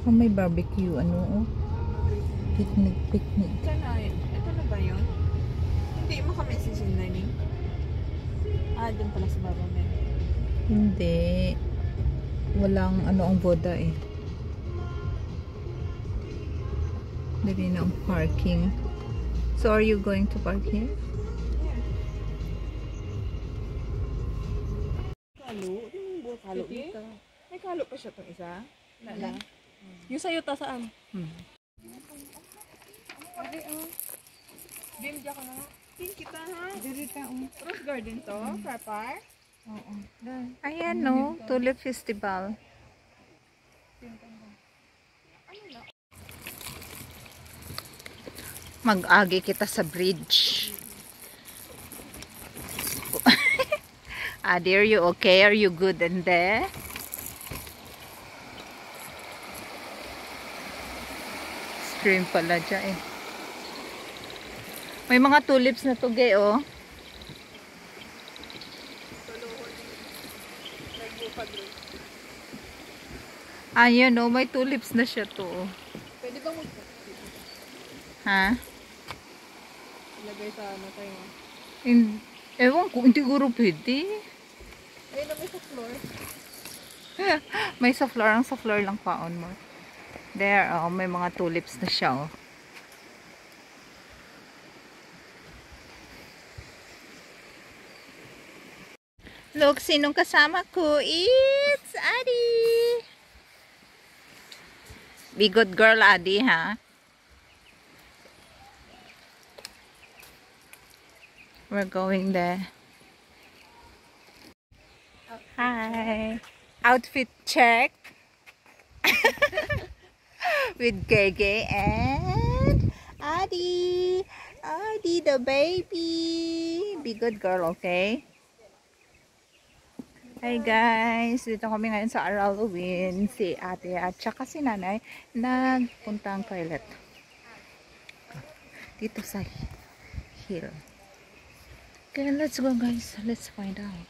Tsaka may barbecue, ano, oh. Picnic. Ito na ba yun? Hindi mo kami sisindanin. Doon pala sa baba na yun. Hindi. Walang ano ang boda eh. Dali na ang parking. So are you going to park here? Kalo? Yung buo kalo dito. May kalo pa siya itong isa? Wala. Yung sa'yo ta saan? Ay, Bim, diyan ka na nga. Pink kita ha? Dirita, Rose Garden to? Parpar? Oo. Ayan no, Tulip Festival. Mag-agi kita sa bridge. Adi, are you okay? Are you good in there? Stream pala dyan eh. May mga tulips na tuge oh. Ayan oh, may tulips na siya to oh. Pwede bang Ha? ilagay sa ano tayo? Ewan ko, hindi siguro pwede. Ayun na may sa floor. May sa floor, ang sa floor lang paon mo. There, oh, may mga tulips na siya oh. Look, sinong kasama ko? It's Adi! Be good girl, Adi, ha? We're going there. Hi! Outfit check! With Gege and Adi! Adi the baby! Be good girl, okay? Hi guys! Dito kami ngayon sa Aralowin. Si ate at saka si nanay nagpuntang toilet. Dito sa hill. Okay, let's go guys. Let's find out.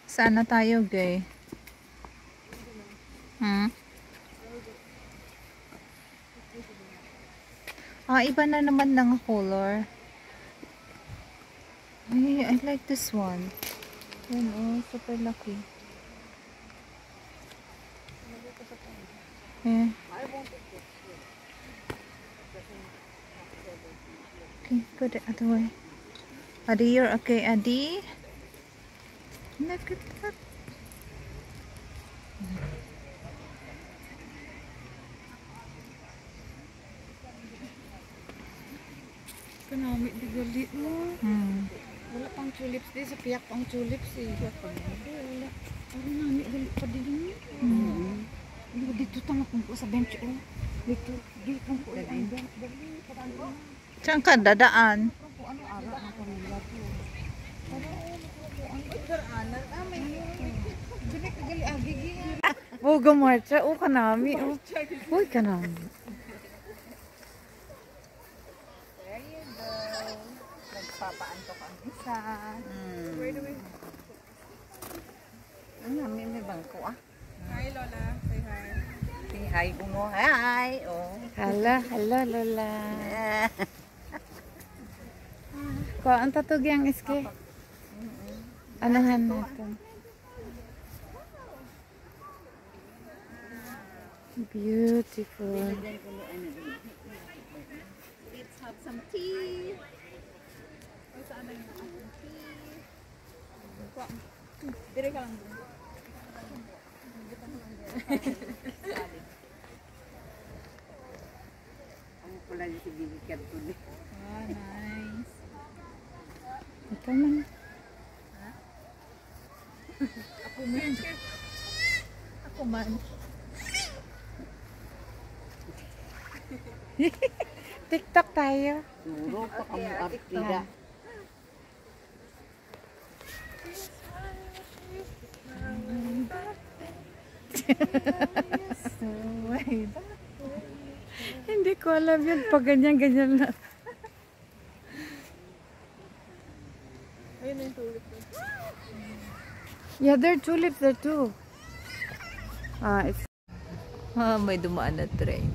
Saan na tayo, gay? Iba na naman ng color. Ay, I like this one. Yan, oh, super lucky. Yeah. Okay, put it other way. Adi, you're okay, Adi? Look at that. Kanami, di gali mo. Wala pang tulips di. Sa piyak pang tulips eh. Piyak pang wala. Parang nami, gali pa din mo. Dito tama kung po sa bench oh. Dito kung po ang bench. Saan ka dadaan? Ano ara na pamilya po. Ano may dili ka gali agigi. Bugo marcha. Oh, kanami. Oh. Uy, kanami. Papaantok ang isa. Wait a minute. Namin may bangko ah. Hi Lola, say hi. Say hi mo. Hi. Oh. Hello, Lola. Ko, ang tatug yung iski. Anahan natin. Beautiful. Let's have some tea. Dire ka lang. Ang pula yung sibilikat ko din. Oh, nice. Ito man. Ako man. Ako man. TikTok tayo. Suro pa kamo artida. Hindi ko alam yun. Pag ganyan-ganyan lang. Ayun na yung tulip. Yeah, there are tulips there too. It's May dumaan na train.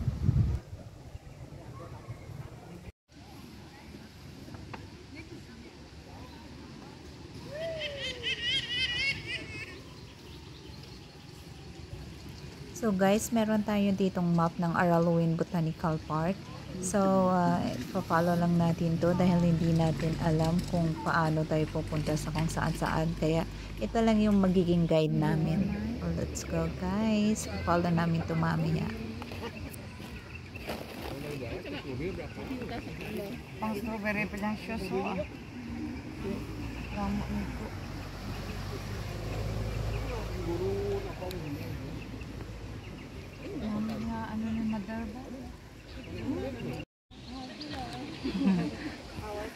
So guys, meron tayo ditong map ng Araluen Botanical Park. So, follow lang natin to dahil hindi natin alam kung paano tayo pupunta sa kung saan-saan. Kaya, ito lang yung magiging guide namin. So, let's go guys. Follow namin to mamaya. pang strawberry pa lang siya. So, lama nito. Ano na mother ba?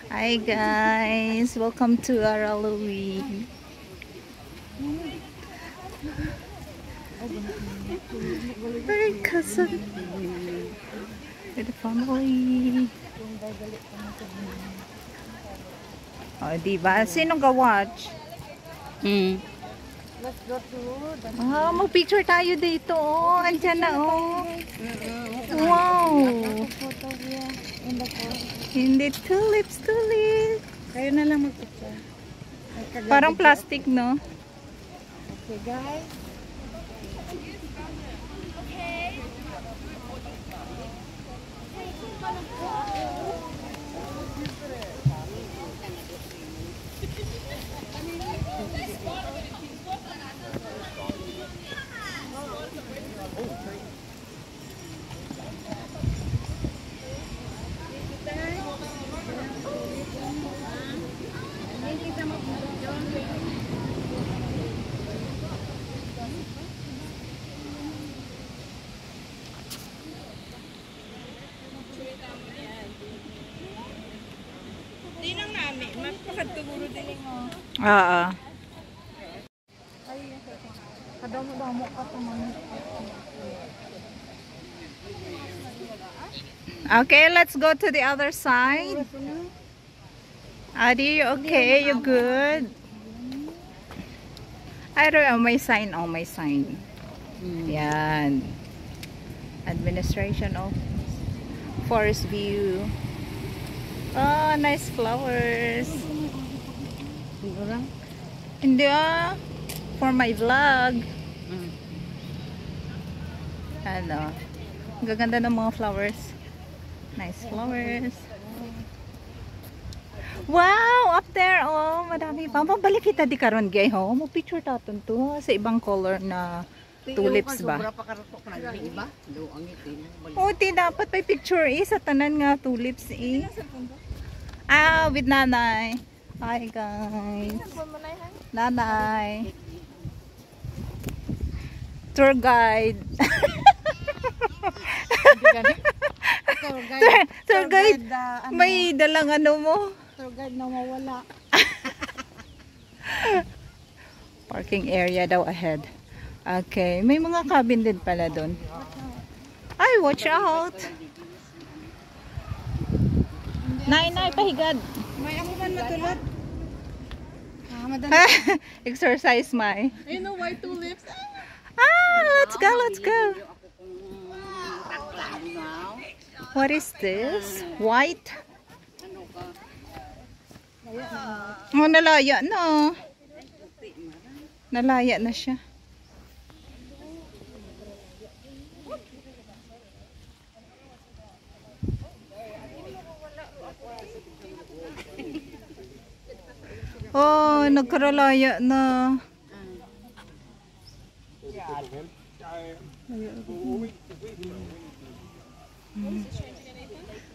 Hi guys! Welcome to Araluen. Hey cousin! With the family. Oh, diba? Sinong ga-watch? Let's go to the Mag-picture tayo dito. Oh, andyan na oh. Wow! photo here in the park. Hindi tulips. Kayo na lang mag-picture. Parang plastic, no? Okay, guys. Oo. Kadamo-damo ka pa man. Okay, let's go to the other side. Adi, you okay? You good? I don't may sign. Oh, may sign. Yan. Administration Office. Forest View. Oh, nice flowers. Orang? Hindi for my vlog. Ano. Ang gaganda ng mga flowers. Nice flowers. Wow! Up there, oh, madami pa. Mabalik kita di karon gay, ho. Mo picture taton to sa ibang color na tulips ba? Sobra pa karatok na iba. Do ang itin. O, ti dapat may picture sa tanan nga tulips with nanay. Hi guys. Nanay. Tour guide. Tour guide. May dalang ano mo. Tour guide na mawala. Parking area daw ahead. Okay. May mga cabin din pala doon. Ay, watch out. Nay, pahigad. May ako man matulad. Exercise, Mai. You know why tulips? Let's go. What is this? White? Oh, nalaya na. Nalaya na siya. Oh, nagkaralaya na.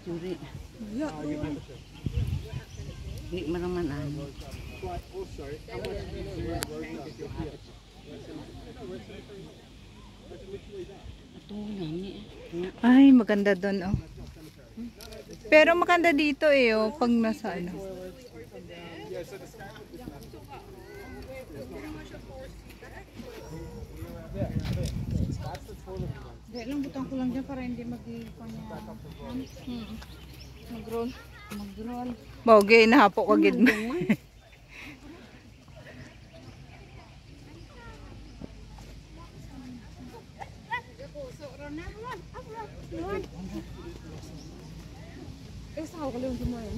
Suri. Ni maraman Ay, maganda doon, oh. Pero maganda dito, oh, pag nasa ano. Dahil lang butang ko lang dyan para hindi mag-ipon niya. Mag-roll. Mag-roll. Bawge, nahapo ka gid mo. Eh, saka ko lang dumayon.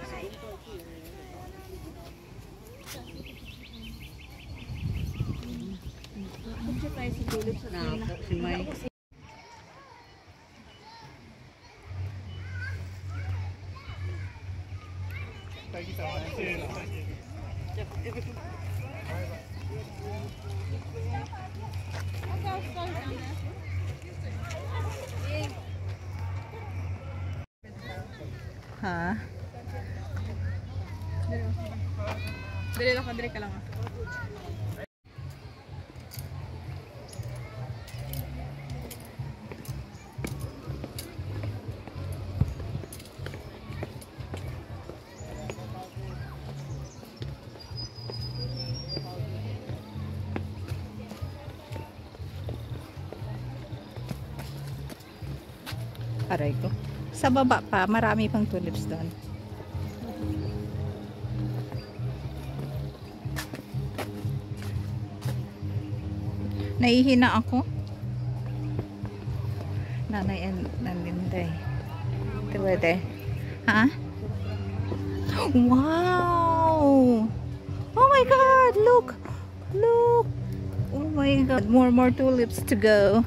Hi. Punta tayo sa tulip sa tina. Ha? Dali lang, dali ka lang. Aray ko. Sa baba pa, marami pang tulips doon. Nahihina ako. Nanay and Nanlinday. Tuwede. Ha? Wow! Oh my God! Look! Look! Oh my God! More tulips to go.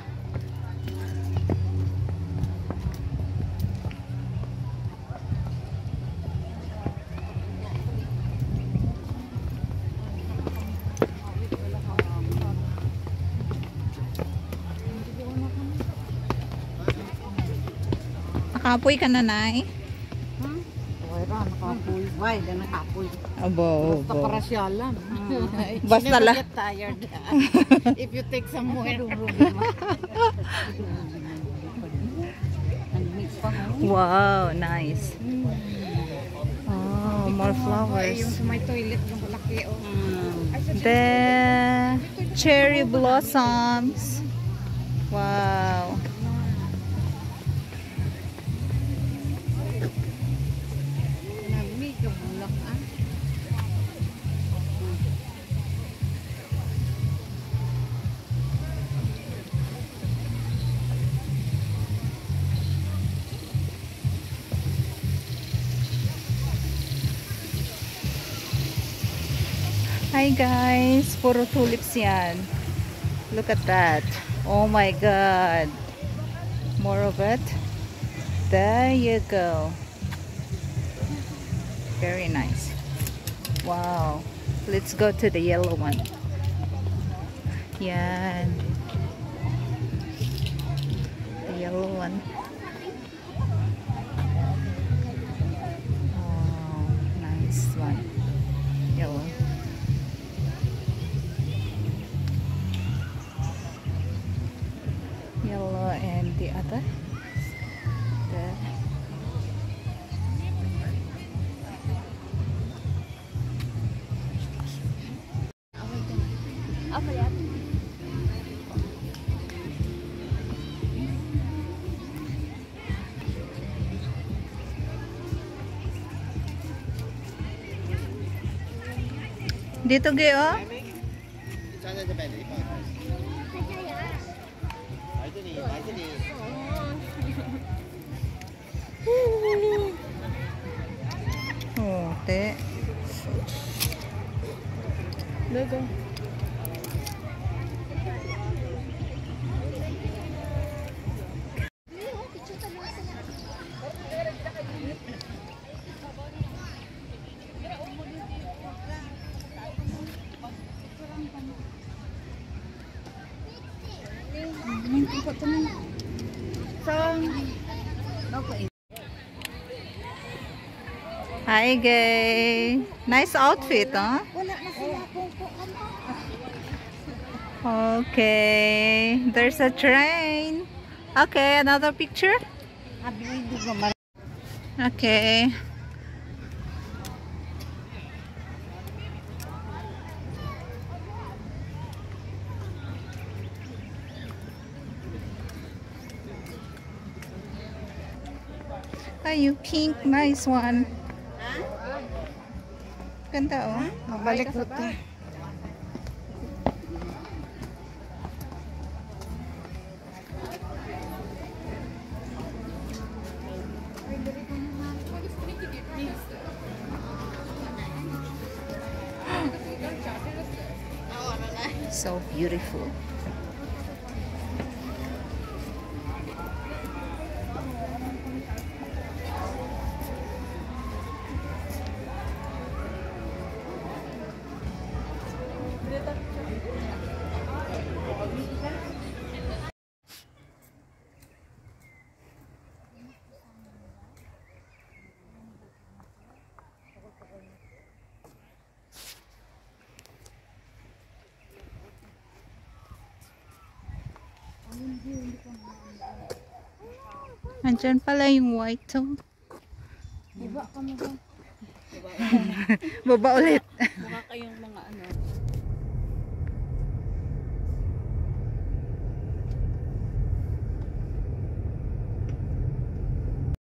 Nakapoy ka na, Nay? Wala, nakapoy. Why, nakapoy. Abo, Basta para siya lang. Basta Never lang. get tired. If you take somewhere. Wow, nice. Oh, more Yung flowers. sa may toilet ng laki. The cherry blossoms. Wow. Nami ka bulak ah. Hi guys, puro tulips yan. Look at that. Oh my God. More of it. There you go. Very nice. Wow. Let's go to the yellow one. Yan. The yellow one. Oh, nice one. Yellow. Yellow and the other. There. Dito Geo. Oh, te. Logo. Hi, gay. Nice outfit, huh? Wala na sila kung ano. Okay, there's a train. Okay, another picture. Okay. Are you pink? Nice one. Ganda oh. Mabalik ko ta. So beautiful. Andyan pala yung white to. Iba ka mo ba? Baba ulit. Mukha kayong mga ano.